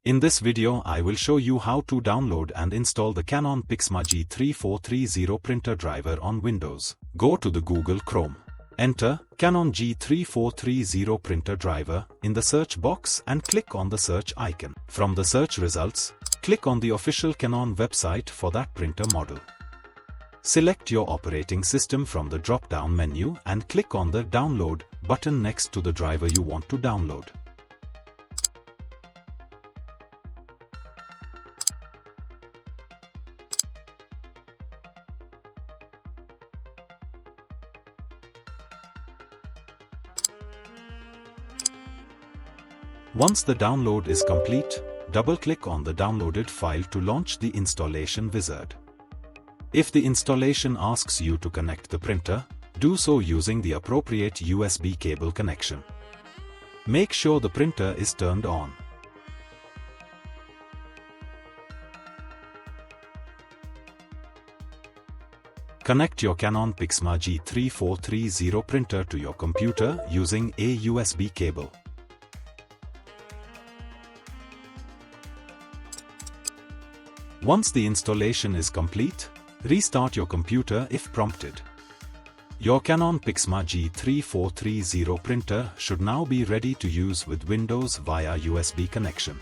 In this video I will show you how to download and install the Canon PIXMA G3430 printer driver on Windows. Go to the Google Chrome. Enter Canon G3430 printer driver in the search box and click on the search icon. From the search results, click on the official Canon website for that printer model. Select your operating system from the drop-down menu and click on the Download button next to the driver you want to download. Once the download is complete, double-click on the downloaded file to launch the installation wizard. If the installation asks you to connect the printer, do so using the appropriate USB cable connection. Make sure the printer is turned on. Connect your Canon PIXMA G3430 printer to your computer using a USB cable. Once the installation is complete, restart your computer if prompted. Your Canon PIXMA G3430 printer should now be ready to use with Windows via USB connection.